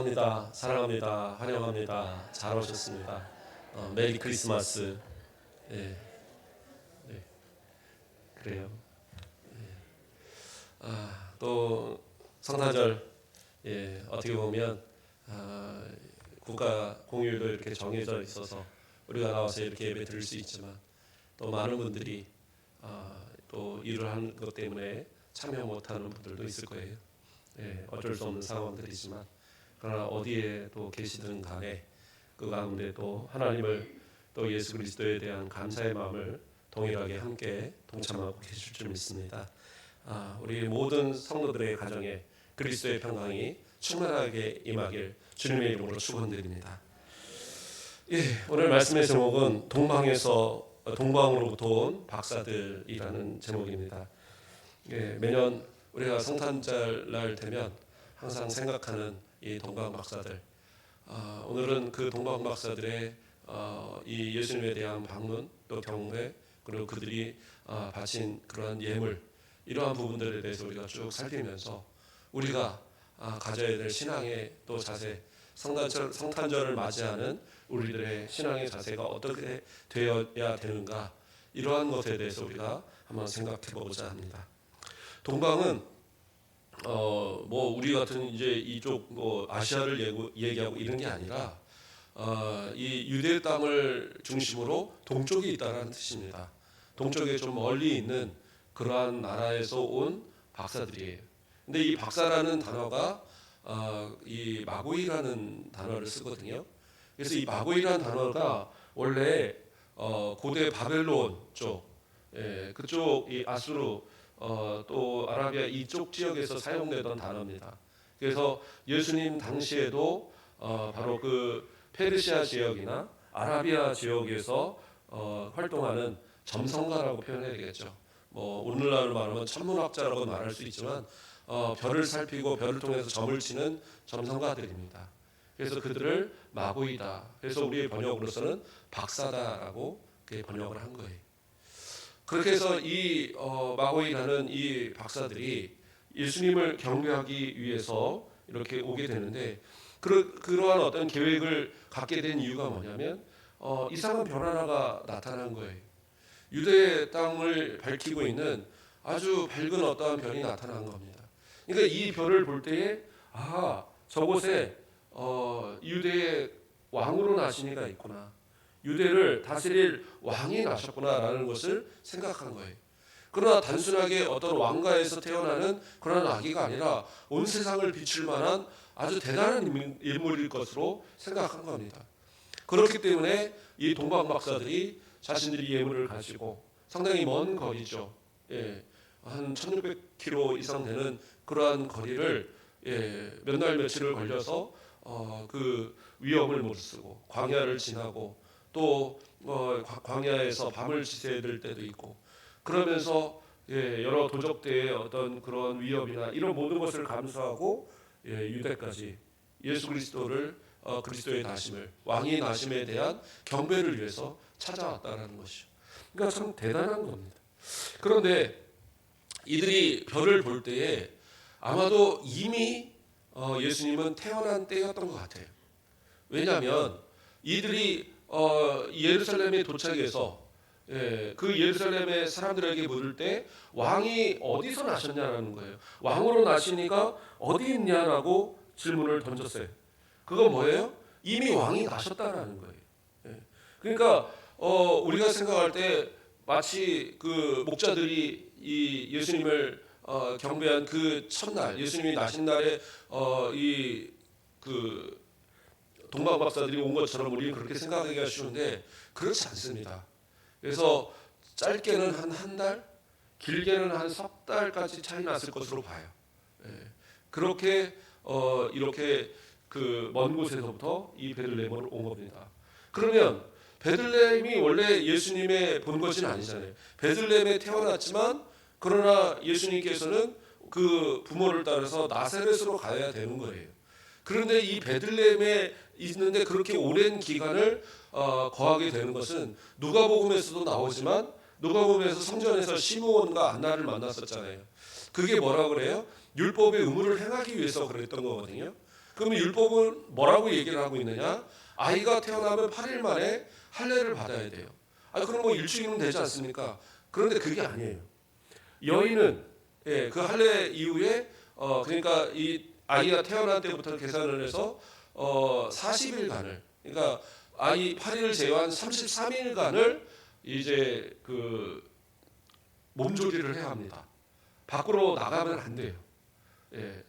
축하합니다. 사랑합니다. 환영합니다. 잘 오셨습니다. 메리 크리스마스. 예, 네, 그래요. 또 성탄절, 어떻게 보면 국가 공휴일도 이렇게 정해져 있어서 우리가 나와서 이렇게 예배 드릴 수 있지만 또 많은 분들이 또 일을 하는 것 때문에 참여 못하는 분들도 있을 거예요. 어쩔 수 없는 상황들이지만 그러나 어디에 또 계시든 간에 그 가운데 또 하나님을 또 예수 그리스도에 대한 감사의 마음을 동일하게 함께 동참하고 계실 줄 믿습니다. 우리 모든 성도들의 가정에 그리스도의 평강이 충만하게 임하길 주님의 이름으로 축원드립니다. 오늘 말씀의 제목은 동방으로부터 온 박사들이라는 제목입니다. 매년 우리가 성탄절 날 되면 항상 생각하는 이 동방 박사들. 오늘은 그 동방 박사들의 이 예수님에 대한 방문 또 경배 그리고 그들이 바친 그러한 예물 이러한 부분들에 대해서 우리가 쭉 살피면서 우리가 가져야 될 신앙의 또 자세 성탄절을 맞이하는 우리들의 신앙의 자세가 어떻게 되어야 되는가 이러한 것에 대해서 우리가 한번 생각해 보고자 합니다. 동방은 뭐 우리 같은 이제 이쪽 뭐 아시아를 얘기하고 이런 게 아니라 이 유대 땅을 중심으로 동쪽에 있다라는 뜻입니다. 동쪽에 좀 멀리 있는 그러한 나라에서 온 박사들이에요. 근데 이 박사라는 단어가 이 마고이라는 단어를 쓰거든요. 그래서 이 마고이라는 단어가 원래 고대 바벨론 쪽, 그쪽 이 아수르 또 아라비아 이쪽 지역에서 사용되던 단어입니다. 그래서 예수님 당시에도 바로 그 페르시아 지역이나 아라비아 지역에서 활동하는 점성가라고 표현해야 되겠죠. 뭐 오늘날로 말하면 천문학자라고 말할 수 있지만 별을 살피고 별을 통해서 점을 치는 점성가들입니다. 그래서 그들을 마고이다. 그래서 우리의 번역으로서는 박사다라고 번역을 한 거예요. 그렇게 해서 이 마고이라는 이 박사들이 예수님을 경배하기 위해서 이렇게 오게 되는데 그러한 어떤 계획을 갖게 된 이유가 뭐냐면 이상한 별 하나가 나타난 거예요. 유대 땅을 밝히고 있는 아주 밝은 어떠한 별이 나타난 겁니다. 그러니까 이 별을 볼 때에 저곳에 유대의 왕으로 나신 이가 있구나. 유대를 다스릴 왕이 나셨구나라는 것을 생각한 거예요. 그러나 단순하게 어떤 왕가에서 태어나는 그런 아기가 아니라 온 세상을 비출 만한 아주 대단한 인물일 것으로 생각한 겁니다. 그렇기 때문에 이 동방 박사들이 자신들이 예물을 가지고 상당히 먼 거리죠. 한 1600km 이상 되는 그러한 거리를 몇 날 며칠을 걸려서 그 위험을 무릅쓰고 광야를 지나고 또 광야에서 밤을 지새야 될 때도 있고 그러면서 여러 도적대의 어떤 그런 위협이나 이런 모든 것을 감수하고 유대까지 예수 그리스도를 그리스도의 나심을 왕의 나심에 대한 경배를 위해서 찾아왔다는 것이죠. 그러니까 참 대단한 겁니다. 그런데 이들이 별을 볼 때에 아마도 이미 예수님은 태어난 때였던 것 같아요. 왜냐하면 이들이 예루살렘에 도착해서 그 예루살렘의 사람들에게 물을 때 왕이 어디서 나셨냐라는 거예요. 왕으로 나시니가 어디 있냐라고 질문을 던졌어요. 그건 뭐예요? 이미 왕이 나셨다라는 거예요. 그러니까 우리가 생각할 때 마치 그 목자들이 이 예수님을 경배한 그 첫날 예수님이 나신 날에 이 그 동방 박사들이 온 것처럼 우리는 그렇게 생각하기가 쉬운데 그렇지 않습니다. 그래서 짧게는 한 달, 길게는 한 석 달까지 차이 났을 것으로 봐요. 그렇게 이렇게 그 먼 곳에서부터 이 베들레헴으로 온 겁니다. 그러면 베들레헴이 원래 예수님의 본거지는 아니잖아요. 베들레헴에 태어났지만 그러나 예수님께서는 그 부모를 따라서 나사렛으로 가야 되는 거예요. 그런데 이 베들레헴에 있는데 그렇게 오랜 기간을 거하게 되는 것은 누가복음에서도 나오지만 누가복음에서 성전에서 시므온과 안나를 만났었잖아요. 그게 뭐라고 그래요? 율법의 의무를 행하기 위해서 그랬던 거거든요. 그러면 율법은 뭐라고 얘기를 하고 있느냐? 아이가 태어나면 8일 만에 할례를 받아야 돼요. 그럼 뭐 일주일이면 되지 않습니까? 그런데 그게 아니에요. 여인은 그 할례 이후에 그러니까 이 아이가 태어난 때부터 계산을 해서 40일간을, 그러니까 아이 8일을 제외한 33일간을 이제 그 몸조리를 해야 합니다. 밖으로 나가면 안 돼요.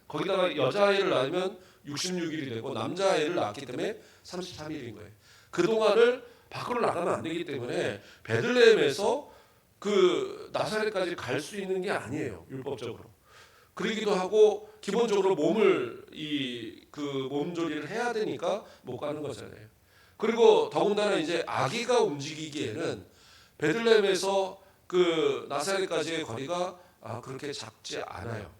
거기다가 여자아이를 낳으면 66일이 되고 남자아이를 낳았기 때문에 33일인 거예요. 그동안을 밖으로 나가면 안 되기 때문에 베들레헴에서 그 나사렛까지 갈 수 있는 게 아니에요, 율법적으로. 그러기도 하고 기본적으로 몸을 그 몸조리를 해야 되니까 못 가는 거잖아요. 그리고 더군다나 이제 아기가 움직이기에는 베들레헴에서 그 나사렛까지의 거리가 그렇게 작지 않아요.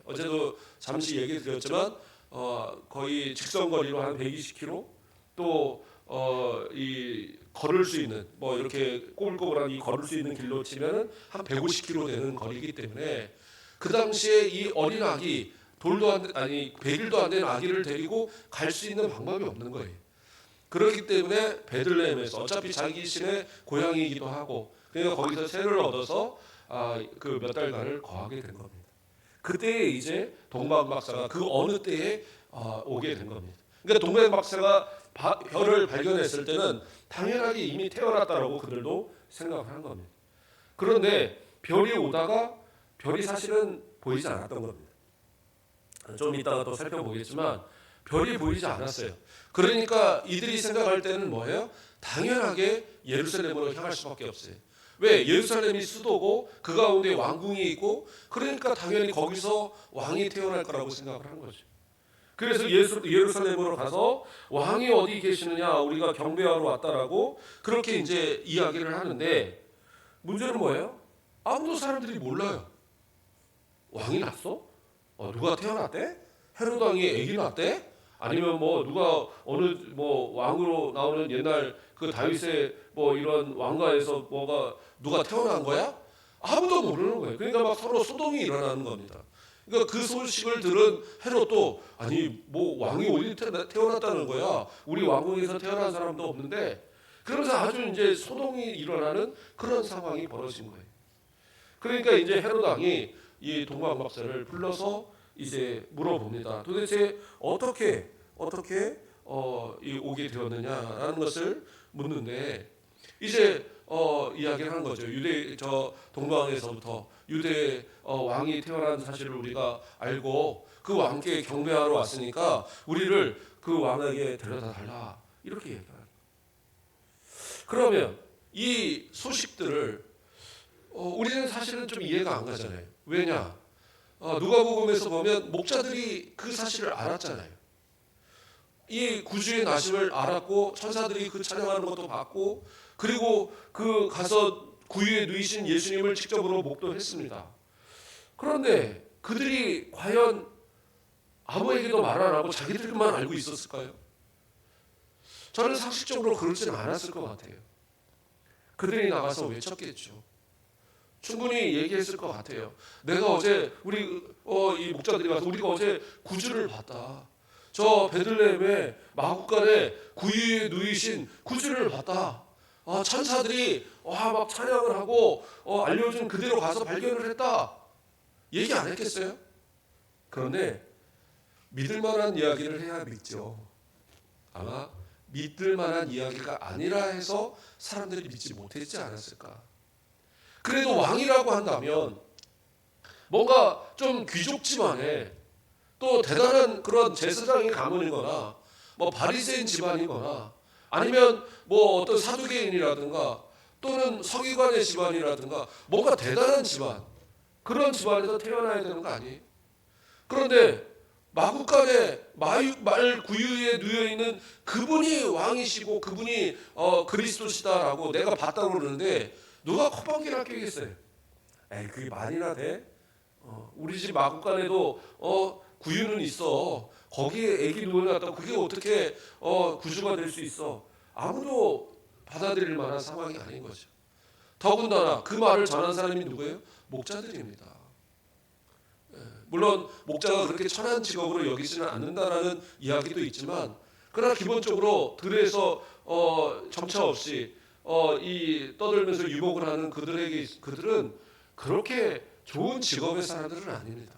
어제도 잠시 얘기 드렸지만 거의 직선 거리로 한 120km, 또 이 걸을 수 있는 뭐 이렇게 꼬불꼬불한 이 걸을 수 있는 길로 치면은 한 150km 되는 거리이기 때문에 그 당시에 이 어린 아기, 돌도 아니 100일도 안 된 아기를 데리고 갈 수 있는 방법이 없는 거예요. 그렇기 때문에 베들레헴에서, 어차피 자기 신의 고향이기도 하고, 그러니까 거기서 세를 얻어서 그 몇 달간을 거하게 된 겁니다. 그때 이제 동방 박사가 그 어느 때에 오게 된 겁니다. 그러니까 동방 박사가 별을 발견했을 때는 당연하게 이미 태어났다라고 그들도 생각을 한 겁니다. 그런데 별이 오다가 별이 사실은 보이지 않았던 겁니다. 좀 이따가 또 살펴보겠지만 별이 보이지 않았어요. 그러니까 이들이 생각할 때는 뭐예요? 당연하게 예루살렘으로 향할 수밖에 없어요. 왜? 예루살렘이 수도고 그 가운데 왕궁이 있고, 그러니까 당연히 거기서 왕이 태어날 거라고 생각을 한 거죠. 그래서 예루살렘으로 가서 왕이 어디 계시느냐, 우리가 경배하러 왔다라고 그렇게 이제 이야기를 하는데, 문제는 뭐예요? 아무도 사람들이 몰라요. 왕이 났어? 누가 태어났대? 헤롯 왕이 아기 낳았대? 아니면 뭐 누가 어느 뭐 왕으로 나오는 옛날 그 다윗의 뭐 이런 왕가에서 뭐가 누가 태어난 거야? 아무도 모르는 거예요. 그러니까 막 서로 소동이 일어나는 겁니다. 그러니까 그 소식을 들은 헤롯도, 아니 뭐 왕이 어디 태어났다는 거야? 우리 왕궁에서 태어난 사람도 없는데. 그러면서 아주 이제 소동이 일어나는 그런 상황이 벌어진 거예요. 그러니까 이제 헤롯 왕이 이 동방 박사를 불러서 이제 물어봅니다. 도대체 어떻게 이 오게 되었느냐라는 것을 묻는데, 이제 이야기를 하는 거죠. 동방에서부터 유대 왕이 태어난 사실을 우리가 알고 그 왕께 경배하러 왔으니까 우리를 그 왕에게 데려다 달라, 이렇게 얘기합니다. 그러면 이 소식들을 우리는 사실은 좀 이해가 안 가잖아요. 왜냐? 누가복음에서 보면 목자들이 그 사실을 알았잖아요. 이 구주의 나심을 알았고 천사들이 그 찬양하는 것도 봤고, 그리고 그 가서 구유에 누이신 예수님을 직접으로 목도했습니다. 그런데 그들이 과연 아무에게도 말 안 하고 자기들만 알고 있었을까요? 저는 상식적으로 그렇지는 않았을 것 같아요. 그들이 나가서 외쳤겠죠. 충분히 얘기했을 것 같아요. 내가 어제 이 목자들이 가서 우리가 어제 구주를 봤다. 저 베들레헴의 마구간에 구유에 누이신 구주를 봤다. 천사들이 막 찬양을 하고 알려준 그대로 가서 발견을 했다. 얘기 안 했겠어요? 그런데 믿을 만한 이야기를 해야 믿죠. 아마 믿을 만한 이야기가 아니라 해서 사람들이 믿지 못했지 않았을까. 그래도 왕이라고 한다면 뭔가 좀 귀족집안에 또 대단한 그런 제사장의 가문이거나 뭐 바리새인 집안이거나 아니면 뭐 어떤 사두개인이라든가 또는 서기관의 집안이라든가 뭔가 대단한 집안, 그런 집안에서 태어나야 되는 거 아니에요? 그런데 마구간에 말 구유에 누여 있는 그분이 왕이시고 그분이 그리스도시다라고 내가 봤다고 그러는데 누가 콧방귀를 뀌겠어요? 에이, 그게 말이나 돼? 우리 집 마구간에도 구유는 있어. 거기에 애기 누워놨다고 그게 어떻게 구주가 될 수 있어? 아무도 받아들일 만한 상황이 아닌 거죠. 더군다나 그 말을 전한 사람이 누구예요? 목자들입니다. 물론 목자가 그렇게 천한 직업으로 여기지는 않는다라는 이야기도 있지만, 그러나 기본적으로 들에서 정처 없이 이 떠들면서 유목을 하는 그들은 그렇게 좋은 직업의 사람들은 아닙니다.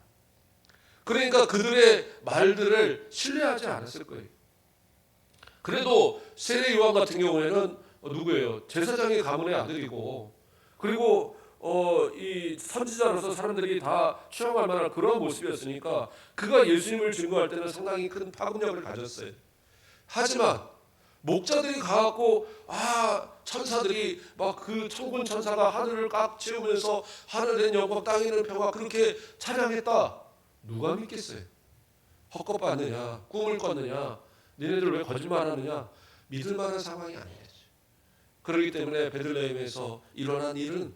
그러니까 그들의 말들을 신뢰하지 않았을 거예요. 그래도 세례 요한 같은 경우에는 누구예요? 제사장의 가문의 아들이고, 그리고 이 선지자로서 사람들이 다 추앙할 만한 그런 모습이었으니까 그가 예수님을 증거할 때는 상당히 큰 파급력을 가졌어요. 하지만 목자들이 가갖고 천사들이 막 그 천군 천사가 하늘을 꽉 채우면서 하늘의 영광 땅에는 평화 그렇게 찬양했다. 누가 믿겠어요? 헛것봤느냐, 꿈을 꿨느냐, 니네들 왜 거짓말하느냐, 믿을 만한 상황이 아니겠지. 그렇기 때문에 베들레헴에서 일어난 일은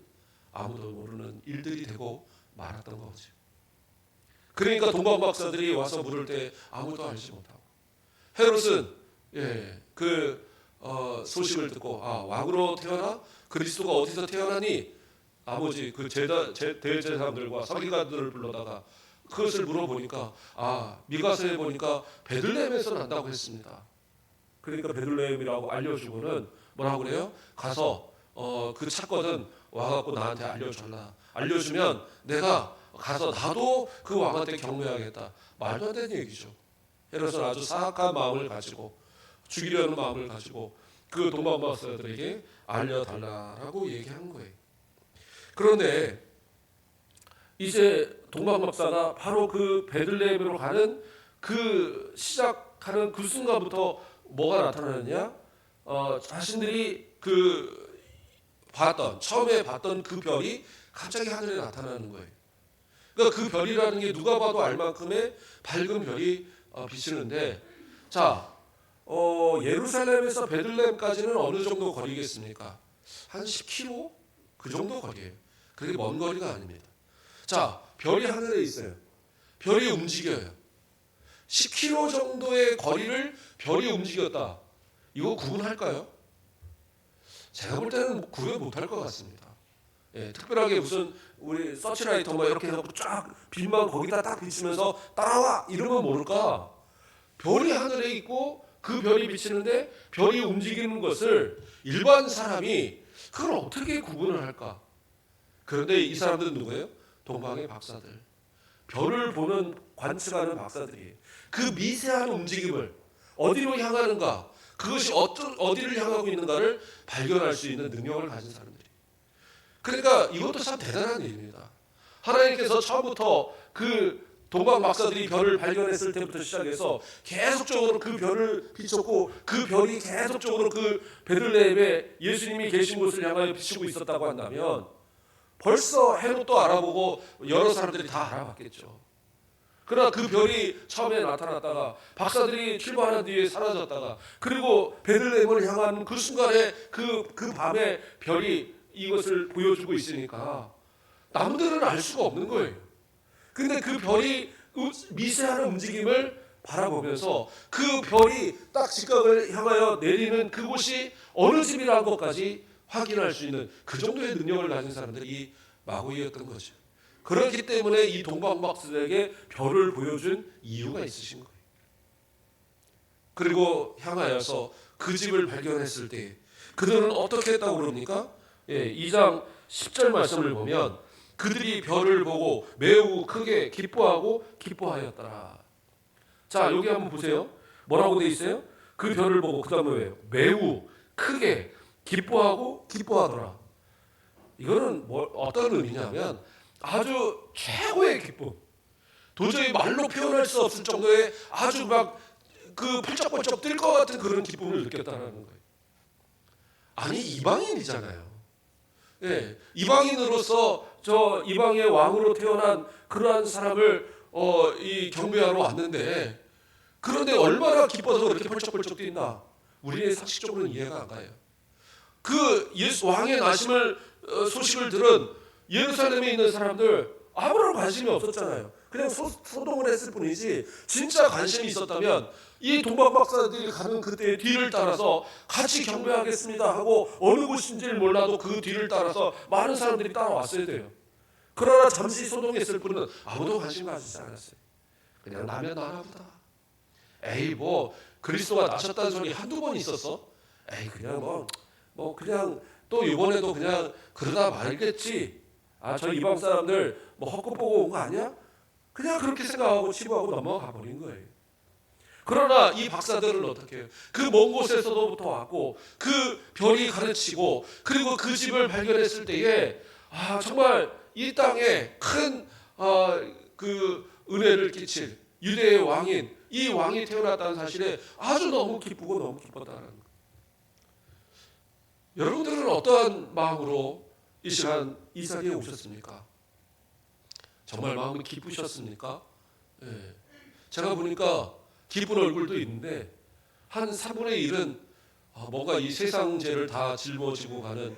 아무도 모르는 일들이 되고 말았던 거죠. 그러니까 동방박사들이 와서 물을 때 아무도 알지 못하고, 헤롯은 소식을 듣고 왕으로 태어나 그리스도가 어디서 태어나니 아버지 그 대제사장들과 서기관들을 불러다가 그것을 물어보니까 미가서에 보니까 베들레헴에서 난다고 했습니다. 그러니까 베들레헴이라고 알려주고는 뭐라고 그래요? 가서 그 찾거든 와갖고 나한테 알려달라. 알려주면 내가 가서 나도 그 왕한테 경배하겠다. 말도 안 되는 얘기죠. 헤롯은 아주 사악한 마음을 가지고 죽이려는 마음을 가지고 그 동방박사들에게 알려달라라고 얘기한 거예요. 그런데 이제 동방박사가 바로 그 베들레헴으로 가는 그 시작하는 그 순간부터 뭐가 나타나느냐? 자신들이 처음에 봤던 그 별이 갑자기 하늘에 나타나는 거예요. 그러니까 그 별이라는 게 누가 봐도 알 만큼의 밝은 별이 비치는데, 자, 예루살렘에서 베들레헴까지는 어느 정도 거리겠습니까? 한 10km? 그 정도 거리예요. 그렇게 먼 거리가 아닙니다. 자, 별이 하늘에 있어요. 별이 움직여요. 10km 정도의 거리를 별이 움직였다. 이거 구분할까요? 제가 볼 때는 구분 못할 것 같습니다. 특별하게 무슨 우리 서치라이터 뭐 이렇게 해서 쫙 빛만 거기다 딱 비치면서 따라와 이러면 모를까? 별이 하늘에 있고 그 별이 비치는데 별이 움직이는 것을 일반 사람이 그걸 어떻게 구분을 할까? 그런데 이 사람들은 누구예요? 동방의 박사들. 별을 보는 관측하는 박사들이에요. 그 미세한 움직임을 어디로 향하는가, 그것이 어디를 향하고 있는가를 발견할 수 있는 능력을 가진 사람들이. 그러니까 이것도 참 대단한 일입니다. 하나님께서 처음부터 그 동방 박사들이 별을 발견했을 때부터 시작해서 계속적으로 그 별을 비췄고 그 별이 계속적으로 그 베들레헴에 예수님이 계신 곳을 향하여 비추고 있었다고 한다면 벌써 헤롯도 알아보고 여러 사람들이 다 알아봤겠죠. 그러나 그 별이 처음에 나타났다가 박사들이 출발한 뒤에 사라졌다가 그리고 베들레헴을 향한 그 순간에 그 밤에 별이 이것을 보여주고 있으니까 남들은 알 수가 없는 거예요. 근데 그 별이 미세한 움직임을 바라보면서 그 별이 딱 직각을 향하여 내리는 그곳이 어느 집이라는 것까지 확인할 수 있는 그 정도의 능력을 가진 사람들이 마구이였던 거죠. 그렇기 때문에 이 동방박사들에게 별을 보여준 이유가 있으신 거예요. 그리고 향하여서 그 집을 발견했을 때 그들은 어떻게 했다고 그럽니까? 2장 10절 말씀을 보면 그들이 별을 보고 매우 크게 기뻐하였더라. 자, 여기 한번 보세요. 뭐라고 돼 있어요? 그 별을 보고 그 다음에 왜요? 매우 크게 기뻐하더라. 이거는 어떤 의미냐면 아주 최고의 기쁨, 도저히 말로 표현할 수 없을 정도의 아주 막 그 펄쩍펄쩍 뛸 것 같은 그런 기쁨을 느꼈다는 거예요. 아니 이방인이잖아요. 이방인으로서 저 이방의 왕으로 태어난 그러한 사람을 경배하러 왔는데, 그런데 얼마나 기뻐서 그렇게 펄쩍펄쩍 뛴다. 우리의 상식적으로는 이해가 안 가요. 그 예수 왕의 나심을 소식을 들은 예루살렘에 있는 사람들 아무런 관심이 없었잖아요. 그냥 소동을 했을 뿐이지 진짜 관심이 있었다면 이 동방박사들이 가는 그때의 뒤를 따라서 같이 경배하겠습니다 하고 어느 곳인지를 몰라도 그 뒤를 따라서 많은 사람들이 따라왔어야 돼요. 그러나 잠시 소동했을 뿐은 아무도 관심 가지지 않았어요. 그냥 나면 나나보다. 에이 뭐 그리스도가 나셨다는 소리 한두 번 있었어? 에이 그냥 뭐 그냥 또 이번에도 그냥 그러다 말겠지. 아 저 이방 사람들 뭐 헛것 보고 온 거 아니야? 그냥 그렇게 생각하고 치부하고 넘어가 버린 거예요. 그러나 이 박사들은 어떻게 해요? 그 먼 곳에서부터 왔고 그 별이 가르치고 그리고 그 집을 발견했을 때에 정말 이 땅에 큰 그 은혜를 끼칠 유대의 왕인 이 왕이 태어났다는 사실에 아주 너무 기쁘고 너무 기뻤다는 거예요. 여러분들은 어떠한 마음으로 이 시간 이 자리에 오셨습니까? 정말 마음이 기쁘셨습니까? 예. 제가 보니까 기쁜 얼굴도 있는데 한 3분의 1은 뭔가 이 세상죄를 다 짊어지고 가는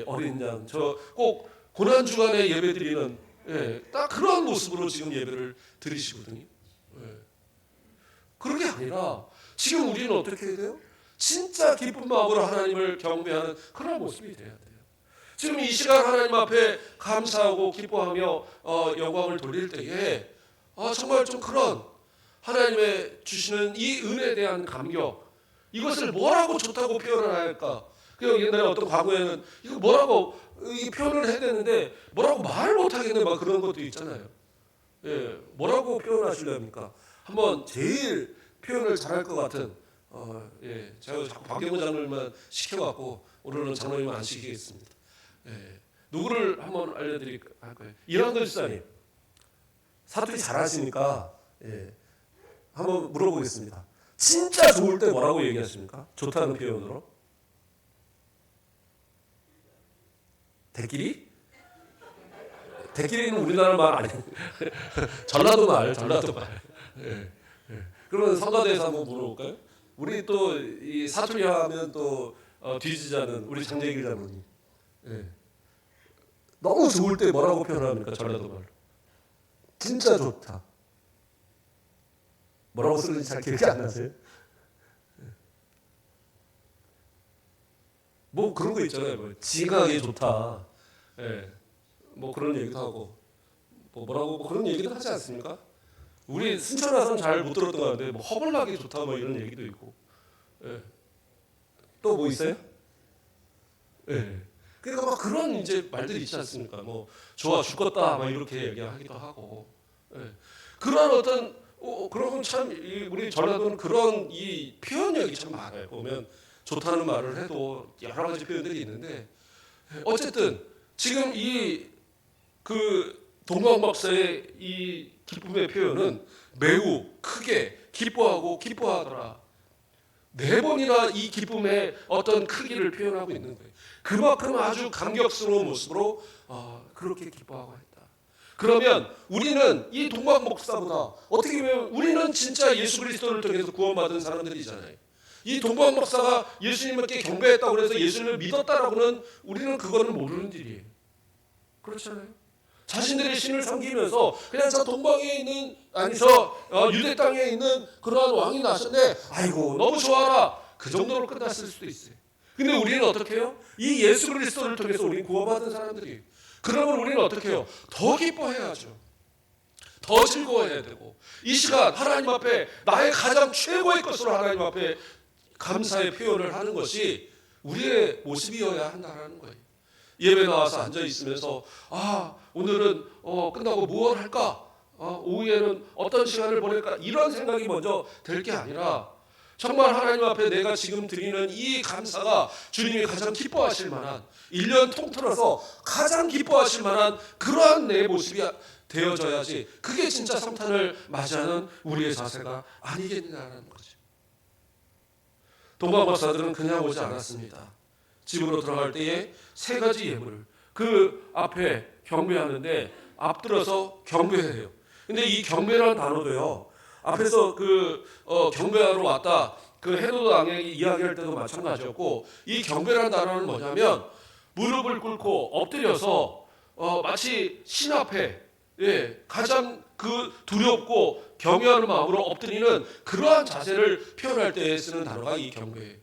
어린 양, 저 꼭 고난 주간에 예배 드리는 딱 그런 모습으로 지금 예배를 드리시거든요. 그런 게 아니라 지금 우리는 어떻게 해야 돼요? 진짜 기쁜 마음으로 하나님을 경배하는 그런 모습이 돼야 돼요. 지금 이 시간 하나님 앞에 감사하고 기뻐하며 영광을 돌릴 때에 정말 좀 그런 하나님의 주시는 이 은혜에 대한 감격, 이것을 뭐라고 좋다고 표현을 할까? 그 옛날에 어떤 과거에는 이거 뭐라고 이 표현을 해야 되는데 뭐라고 말을 못 하겠네 막 그런 것도 있잖아요. 뭐라고 표현하시렵니까? 한번 제일 표현을 잘할 것 같은 제가 자꾸 박경호 장로님만 시켜갖고 오늘은 장로님 안 시키겠습니다. 누구를 한번 알려드릴까 할 거예요. 이랑도 집사님 사투리 잘하시니까 한번 물어보겠습니다. 진짜 좋을 때 뭐라고 얘기하십니까? 좋다는 표현으로? 대끼리? 대끼리는 우리나라 말 아니에요. 전라도 말. 그러면 성가대에서 한번 물어볼까요? 우리 또 이 사투리 하면 또 뒤지자는 우리 장재길 장로님. 너무 좋을 때 뭐라고 표현합니까? 전라도 말로. 진짜 좋다. 뭐라고 쓰는지 잘 기억이 안 나세요? 뭐 그런 거 있잖아요. 뭐 지강하게 좋다. 뭐 그런 얘기도 하고 뭐라고 그런 얘기도 하지 않습니까? 우리 순천 와서는 잘 못 들었던 것 같은데 뭐 허벌나게 좋다 뭐 이런 얘기도 있고. 또 뭐 있어요? 그러니까 막 그런 이제 말들이 있지 않습니까? 뭐 좋아 죽겠다 막 이렇게 얘기하기도 하고. 그런 어떤 그러면 참 우리 전라도는 그런 이 표현력이 참 많아요. 보면 좋다는 말을 해도 여러 가지 표현들이 있는데 어쨌든 지금 이 그 동광 박사의 이 기쁨의 표현은 매우 크게 기뻐하고 기뻐하더라. 4번이나 이 기쁨의 어떤 크기를 표현하고 있는 거예요. 그만큼 아주 감격스러운 모습으로 그렇게 기뻐하고 했다. 그러면 우리는 이 동광 목사보다 어떻게 보면 우리는 진짜 예수 그리스도를 통해서 구원받은 사람들이잖아요. 이 동광 목사가 예수님께 경배했다고 해서 예수님을 믿었다라고는 우리는 그거는 모르는 일이에요. 그렇잖아요. 자신들의 신을 섬기면서 그냥 저 동방에 있는 유대 땅에 있는 그러한 왕이 나셨네. 아이고 너무 좋아라. 그 정도로 끝났을 수도 있어요. 근데 우리는 어떻게 해요? 이 예수 그리스도를 통해서 우리는 구원받은 사람들이에요. 그러면 우리는 어떻게 해요? 더 기뻐해야죠. 더 즐거워해야 되고 이 시간 하나님 앞에 나의 가장 최고의 것으로 하나님 앞에 감사의 표현을 하는 것이 우리의 모습이어야 한다는 거예요. 예배 나와서 앉아 있으면서 오늘은 끝나고 무엇을 할까? 오후에는 어떤 시간을 보낼까? 이런 생각이 먼저 들 게 아니라 정말 하나님 앞에 내가 지금 드리는 이 감사가 주님이 가장 기뻐하실 만한 1년 통틀어서 가장 기뻐하실 만한 그러한 내 모습이 되어져야지 그게 진짜 성탄을 맞이하는 우리의 자세가 아니겠느냐는 거죠. 동방 박사들은 그냥 오지 않았습니다. 집으로 들어갈 때에 3가지 예물을 그 앞에 경배하는데 앞들어서 경배해요. 근데 이 경배라는 단어도요. 앞에서 그 경배하러 왔다. 그 헤로드 왕에게 이야기할 때도 마찬가지였고 이 경배라는 단어는 뭐냐면 무릎을 꿇고 엎드려서 마치 신 앞에 가장 그 두렵고 경외하는 마음으로 엎드리는 그러한 자세를 표현할 때 쓰는 단어가 이 경배예요.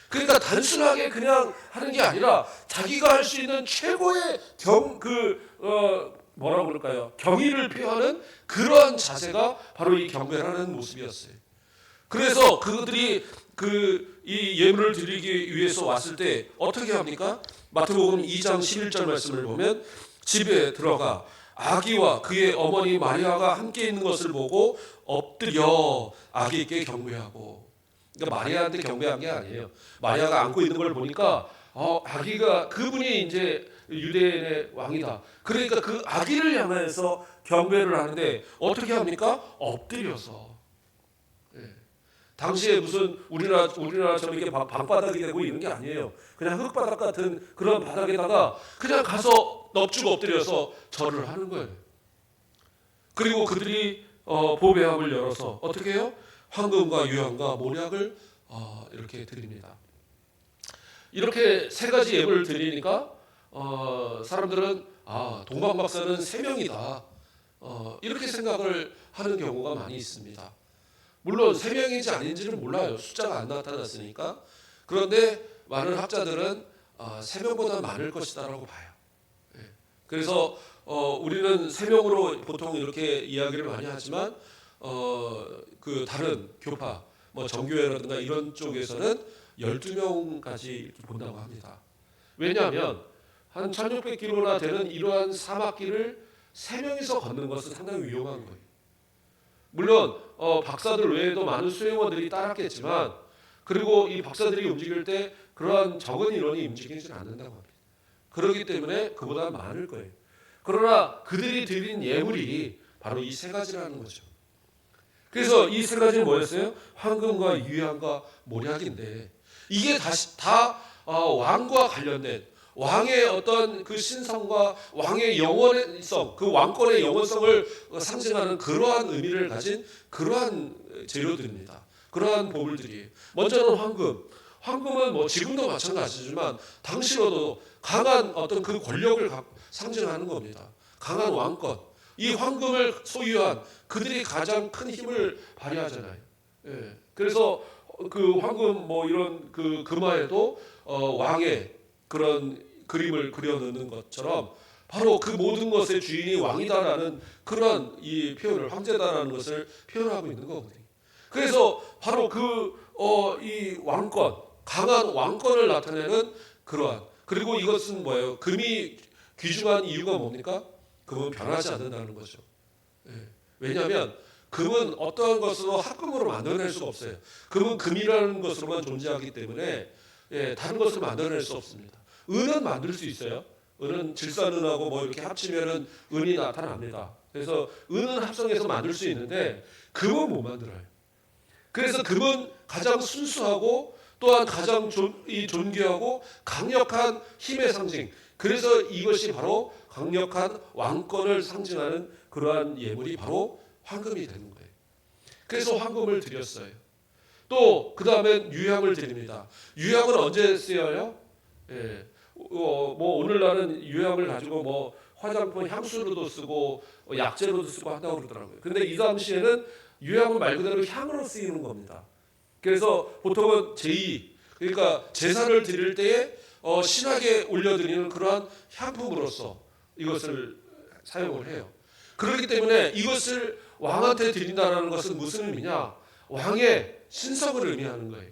그러니까 단순하게 그냥 하는 게 아니라 자기가 할 수 있는 최고의 뭐라고 그럴까요? 경의를 표하는 그러한 자세가 바로 이 경배라는 모습이었어요. 그래서 그들이 이 예물을 드리기 위해서 왔을 때 어떻게 합니까? 마태복음 2장 11절 말씀을 보면 집에 들어가 아기와 그의 어머니 마리아가 함께 있는 것을 보고 엎드려 아기에게 경배하고. 그러니까 마리아한테 경배한 게 아니에요. 마리아가 안고 있는 걸 보니까 아기가 그분이 이제 유대인의 왕이다. 그러니까 그 아기를 향해서 경배를 하는데 어떻게 합니까? 엎드려서. 당시에 무슨 우리나라처럼 이렇게 방바닥이 되고 이런 게 아니에요. 그냥 흙바닥 같은 그런 바닥에다가 그냥 가서 넙죽 엎드려서 절을 하는 거예요. 그리고 그들이 보배함을 열어서 어떻게 해요? 황금과 유향과 몰약을 이렇게 드립니다. 이렇게 세 가지 예물을 드리니까 사람들은 동방박사는 세 명이다. 이렇게 생각을 하는 경우가 많이 있습니다. 물론 세 명인지 아닌지는 몰라요. 숫자가 안 나타났으니까. 그런데 많은 학자들은 세 명보다 많을 것이다라고 봐요. 그래서 우리는 세 명으로 보통 이렇게 이야기를 많이 하지만 그 다른 교파, 뭐 정교회라든가 이런 쪽에서는 12명까지 본다고 합니다. 왜냐하면 한 1600km나 되는 이러한 사막길을 세 명이서 걷는 것은 상당히 위험한 거예요. 물론 박사들 외에도 많은 수행원들이 따랐겠지만 그리고 이 박사들이 움직일 때 그러한 적은 인원이 움직이지는 않는다고 합니다. 그렇기 때문에 그보다 많을 거예요. 그러나 그들이 드린 예물이 바로 이 세 가지라는 거죠. 그래서 이 세 가지는 뭐였어요? 황금과 유향과 몰약인데 이게 다 왕과 관련된 왕의 어떤 그 신성과 왕의 영원성, 그 왕권의 영원성을 상징하는 그러한 의미를 가진 그러한 재료들입니다. 그러한 보물들이에요. 먼저는 황금. 황금은 뭐 지금도 마찬가지지만 당시로도 강한 어떤 그 권력을 상징하는 겁니다. 강한 왕권. 이 황금을 소유한 그들이 가장 큰 힘을 발휘하잖아요. 그래서 그 황금 뭐 이런 그 금화에도 왕의 그런 그림을 그려놓는 것처럼 바로 그 모든 것의 주인이 왕이다라는 그런 이 표현을 황제다라는 것을 표현하고 있는 거거든요. 그래서 바로 이 왕권, 강한 왕권을 나타내는 그러한 그리고 이것은 뭐예요? 금이 귀중한 이유가 뭡니까? 금은 변하지 않는다는 거죠. 왜냐하면 금은 어떠한 것으로 합금으로 만들어낼 수가 없어요. 금은 금이라는 것으로만 존재하기 때문에 다른 것을 만들어낼 수 없습니다. 은은 만들 수 있어요. 은은 질산은하고 뭐 이렇게 합치면은 은이 나타납니다. 그래서 은은 합성해서 만들 수 있는데 금은 못 만들어요. 그래서 금은 가장 순수하고 또한 가장 존귀하고 강력한 힘의 상징. 그래서 이것이 바로 강력한 왕권을 상징하는 그러한 예물이 바로 황금이 되는 거예요. 그래서 황금을 드렸어요. 또 그 다음에 유향을 드립니다. 유향은 언제 쓰여요? 뭐 오늘날은 유향을 가지고 뭐 화장품 향수로도 쓰고 약재로도 쓰고 한다고 그러더라고요. 근데 이 당시에는 유향은 말 그대로 향으로 쓰이는 겁니다. 그래서 보통은 그러니까 제사를 드릴 때에 신하게 올려드리는 그러한 향품으로서 이것을 사용을 해요. 그렇기 때문에 이것을 왕한테 드린다는 것은 무슨 의미냐? 왕의 신성을 의미하는 거예요.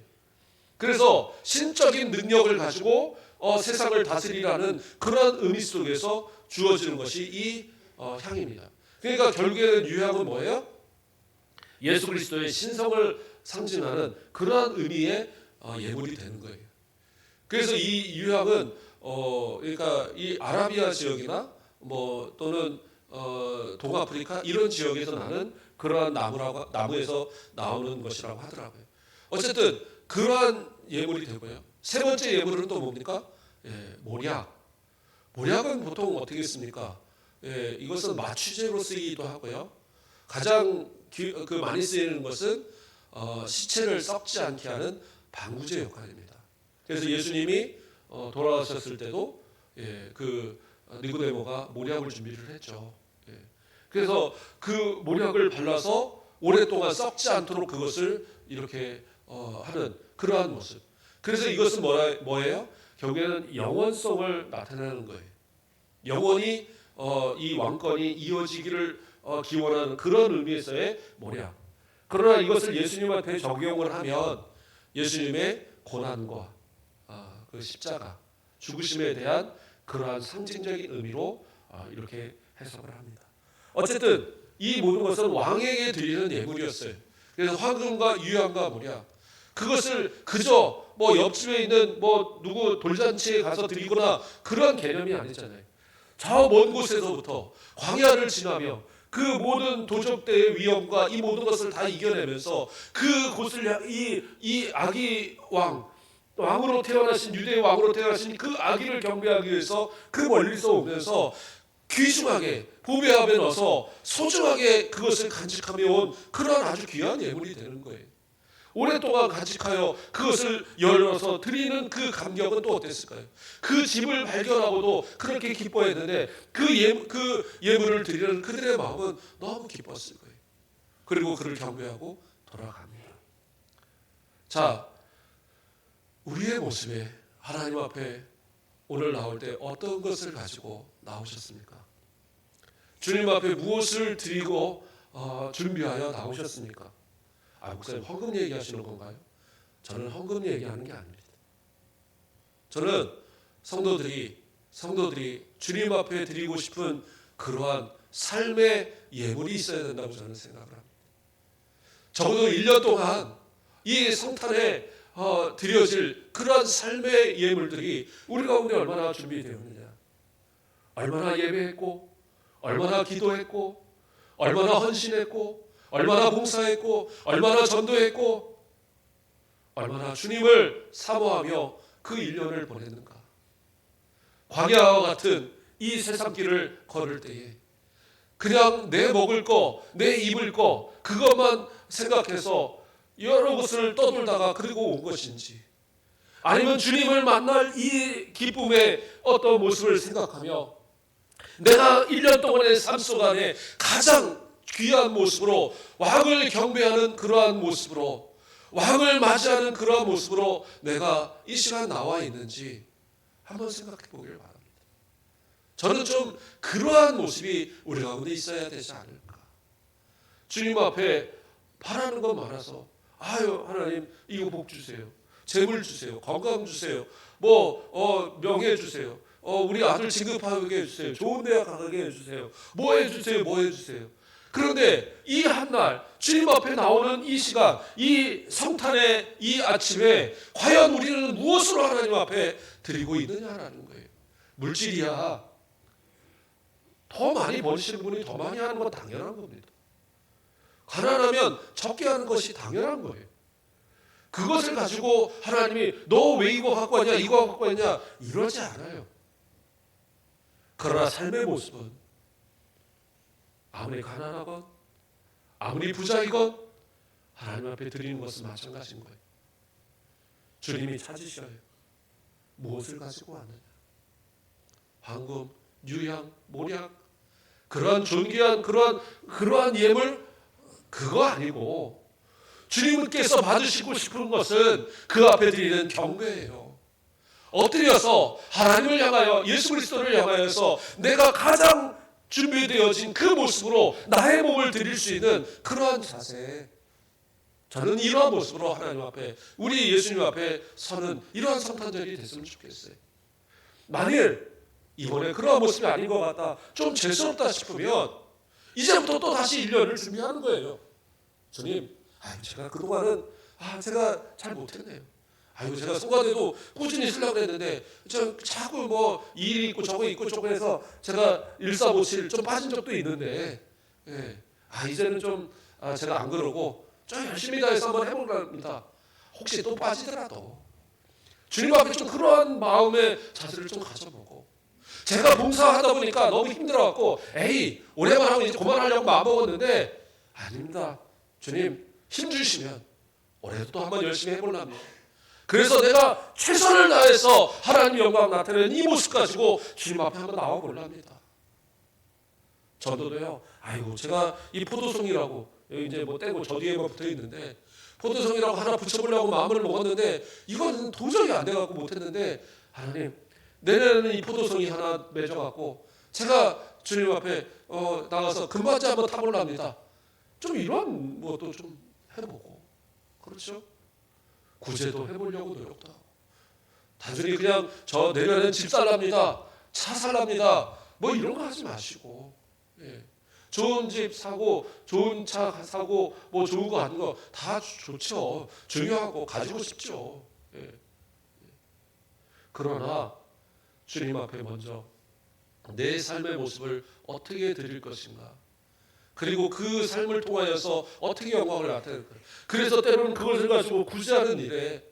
그래서 신적인 능력을 가지고 세상을 다스리라는 그런 의미 속에서 주어지는 것이 이 향입니다. 그러니까 결국에는 유향은 뭐예요? 예수 그리스도의 신성을 상징하는 그러한 의미의 예물이 되는 거예요. 그래서 이 유향은 그러니까 이 아라비아 지역이나 뭐 또는 동아프리카 이런 지역에서 나는 그러한 나무에서 나오는 것이라고 하더라고요. 어쨌든 그러한 예물이 되고요. 세 번째 예물은 또 뭡니까? 몰약. 몰약은 보통 어떻게 씁니까? 이것은 마취제로 쓰이기도 하고요. 가장 많이 쓰이는 것은 시체를 썩지 않게 하는 방부제 역할입니다. 그래서 예수님이 돌아가셨을 때도 그 니고데모가 몰약을 준비를 했죠. 그래서 그 몰약을 발라서 오랫동안 썩지 않도록 그것을 이렇게 하는 그러한 모습. 그래서 이것은 뭐예요? 결국에는 영원성을 나타내는 거예요. 영원히 이 왕권이 이어지기를 기원하는 그런 의미에서의 모략. 그러나 이것을 예수님한테 적용을 하면 예수님의 고난과 그 십자가 죽으심에 대한 그러한 상징적인 의미로 이렇게 해석을 합니다. 어쨌든 이 모든 것은 왕에게 드리는 예물이었어요. 그래서 황금과 유향과 모략, 그것을 그저 뭐 옆집에 있는 뭐 누구 돌잔치에 가서 드리거나 그런 개념이 아니잖아요. 저 먼 곳에서부터 광야를 지나며 그 모든 도적대의 위험과 이 모든 것을 다 이겨내면서 그 곳을 이 아기 왕으로 태어나신, 유대의 왕으로 태어나신 그 아기를 경배하기 위해서 그 멀리서 오면서 귀중하게 보배 앞에 넣어서 소중하게 그것을 간직하며 온 그런 아주 귀한 예물이 되는 거예요. 오랫동안 간직하여 그것을 열어서 드리는 그 감격은 또 어땠을까요? 그 집을 발견하고도 그렇게 기뻐했는데 그 예물을 드리는 그들의 마음은 너무 기뻤을 거예요. 그리고 그를 경배하고 돌아갑니다. 자, 우리의 모습에 하나님 앞에 오늘 나올 때 어떤 것을 가지고 나오셨습니까? 주님 앞에 무엇을 드리고 준비하여 나오셨습니까? 목사님 헌금 얘기하시는 건가요? 저는 헌금 얘기하는 게 아닙니다. 저는 성도들이 주님 앞에 드리고 싶은 그러한 삶의 예물이 있어야 된다고 저는 생각을 합니다. 적어도 1년 동안 이 성탄에 드려질 그러한 삶의 예물들이 우리 가운데 얼마나 준비되었느냐, 얼마나 예배했고, 얼마나 기도했고, 얼마나 헌신했고, 얼마나 봉사했고, 얼마나 전도했고, 얼마나 주님을 사모하며 그 1년을 보냈는가. 광야와 같은 이 세상길을 걸을 때에 그냥 내 먹을 거, 내 입을 거 그것만 생각해서 여러 곳을 떠돌다가 그리고 온 것인지, 아니면 주님을 만날 이 기쁨의 어떤 모습을 생각하며 내가 1년 동안의 삶 속 안에 가장 귀한 모습으로 왕을 경배하는 그러한 모습으로, 왕을 맞이하는 그러한 모습으로 내가 이 시간 나와 있는지 한번 생각해 보길 바랍니다. 저는 좀 그러한 모습이 우리 가운데 있어야 되지 않을까. 주님 앞에 바라는 건 많아서 하나님 이거 복 주세요, 재물 주세요, 건강 주세요, 명예 주세요, 우리 아들 진급하게 해주세요, 좋은 대학 가게 해주세요, 뭐 해주세요. 그런데 이 한날 주님 앞에 나오는 이 시간, 이 성탄의 이 아침에 과연 우리는 무엇으로 하나님 앞에 드리고 있느냐라는 거예요. 물질이야. 더 많이 버시는 분이 더 많이 하는 건 당연한 겁니다. 가난하면 적게 하는 것이 당연한 거예요. 그것을 가지고 하나님이 너 왜 이거 갖고 왔냐, 이거 갖고 왔냐 이러지 않아요. 그러나 삶의 모습은 아무리 가난하건 아무리 부자이건 하나님 앞에 드리는 것은 마찬가지인 거예요. 주님이 찾으셔요. 무엇을 가지고 왔느냐. 황금, 유향, 모략, 그러한 존귀한 그러한 예물 그거 아니고 주님께서 받으시고 싶은 것은 그 앞에 드리는 경배예요. 엎드려서 하나님을 향하여, 예수 그리스도를 향하여서 내가 가장 준비되어진 그 모습으로 나의 몸을 드릴 수 있는 그러한 자세, 저는 이러한 모습으로 하나님 앞에, 우리 예수님 앞에 서는 이러한 성탄절이 됐으면 좋겠어요. 만일 이번에 그러한 모습이 아닌 것 같다, 좀 죄스럽다 싶으면 이제부터 또 다시 1년을 준비하는 거예요. 주님, 제가 그동안은 제가 잘 못했네요. 제가 성가대도 꾸준히 쓰려고 했는데 자꾸 일이 있고 저거 있고 저거 해서 제가 일사보실 좀 빠진 적도 있는데, 이제는 좀 제가 안 그러고 좀 열심히 다해서 한번 해보랍니다. 혹시 또 빠지더라도 주님 앞에 좀 그러한 마음의 자세를 좀 가져보고, 제가 봉사하다 보니까 너무 힘들어갖고 올해만 하면 이제 그만하려고 마음먹었는데 아닙니다. 주님 힘 주시면 올해도 또 한번 열심히 해보랍니다. 그래서 내가 최선을 다해서 하나님 영광 나타내는 이 모습 가지고 주님 앞에 한번 나와 보랍니다. 전도도요. 제가 이 포도송이라고 여기 이제 떼고 저 뒤에 붙어 있는데 포도송이라고 하나 붙여보려고 마음을 먹었는데 이건 도저히 안 돼갖고 못했는데, 하나님 내년에는 이 포도송이 하나 맺어갖고 제가 주님 앞에 나가서 금바지 한번 타볼랍니다. 좀 이런 것도 좀 해보고, 그렇죠? 구제도 해보려고 노력도 하고, 단순히 그냥 저 내년엔 집 살랍니다, 차 살랍니다, 뭐 이런 거 하지 마시고, 예. 좋은 집 사고 좋은 차 사고 뭐 좋은 거 하는 거 다 좋죠. 중요하고 가지고 싶죠. 예. 그러나 주님 앞에 먼저 내 삶의 모습을 어떻게 드릴 것인가, 그리고 그 삶을 통하여서 어떻게 영광을 나타낼까. 그래서 때로는 그것을 가지고 구제하는 일에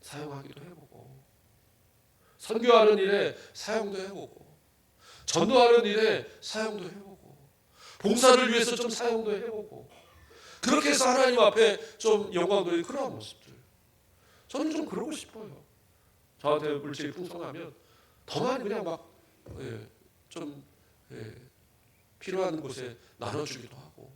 사용하기도 해보고, 선교하는 일에 사용도 해보고, 전도하는 일에 사용도 해보고, 봉사를 위해서 좀 사용도 해보고, 그렇게 해서 하나님 앞에 좀 영광 돌리는 그러한 모습들, 저는 좀 그러고 싶어요. 저한테 물질이 풍성하면 더 많이 그냥 막 좀 필요한 곳에 나눠주기도 하고,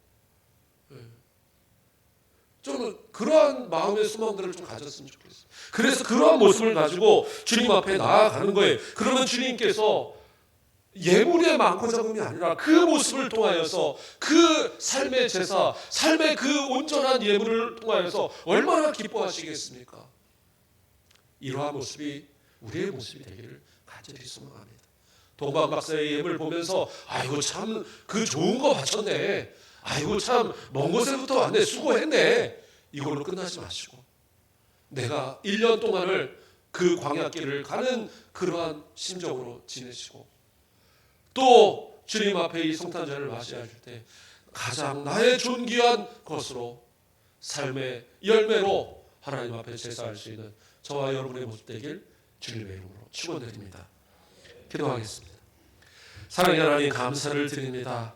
좀 그러한 마음의 소망들을 좀 가졌으면 좋겠어요. 그래서 그러한 모습을 가지고 주님 앞에 나아가는 거예요. 그러면 주님께서 예물의 많고 적음이 아니라 그 모습을 통하여서 그 삶의 제사, 삶의 그 온전한 예물을 통하여서 얼마나 기뻐하시겠습니까? 이러한 모습이 우리의 모습이 되기를 간절히 소망합니다. 동방 박사의 예물 보면서 아이고 참 그 좋은 거 바쳤네, 아이고 참 먼 곳에부터 왔네, 수고했네, 이걸로 끝나지 마시고 내가 1년 동안을 그 광야길을 가는 그러한 심정으로 지내시고, 또 주님 앞에 이 성탄절을 맞이할 때 가장 나의 존귀한 것으로 삶의 열매로 하나님 앞에 제사할 수 있는 저와 여러분의 모습 되길 주님의 이름으로 축원드립니다. 기도하겠습니다. 사랑의 하나님, 감사를 드립니다.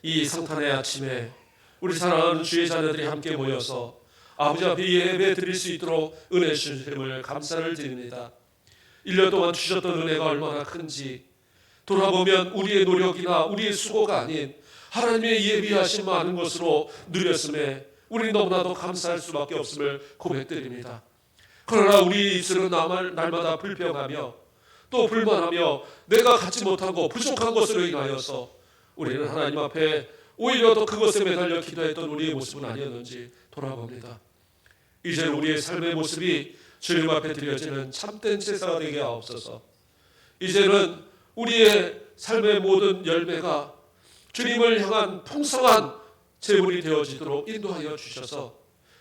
이 성탄의 아침에 우리 사랑하는 주의 자녀들이 함께 모여서 아버지 앞에 예배 드릴 수 있도록 은혜 주심을 감사를 드립니다. 1년 동안 주셨던 은혜가 얼마나 큰지 돌아보면 우리의 노력이나 우리의 수고가 아닌 하나님의 예비하신 많은 것으로 누렸음에 우리 너무나도 감사할 수밖에 없음을 고백드립니다. 그러나 우리 입술은 날마다 불평하며 또 불만하며 내가 갖지 못하고 부족한 것으로 인하여서 우리는 하나님 앞에 오히려 더 그것에 매달려 기도했던 우리의 모습은 아니었는지 돌아봅니다. 이제 우리의 삶의 모습이 주님 앞에 드려지는 참된 제사가 되게 하옵소서. 이제는 우리의 삶의 모든 열매가 주님을 향한 풍성한 제물이 되어지도록 인도하여 주셔서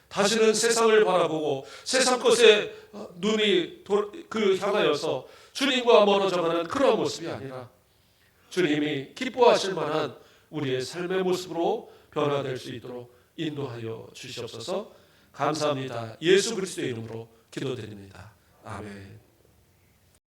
다시는 세상을 바라보고 세상 것에 눈이 향하여서 주님과 멀어져가는 그런 모습이 아니라 주님이 기뻐하실 만한 우리의 삶의 모습으로 변화될 수 있도록 인도하여 주시옵소서. 감사합니다. 예수 그리스도의 이름으로 기도드립니다. 아멘.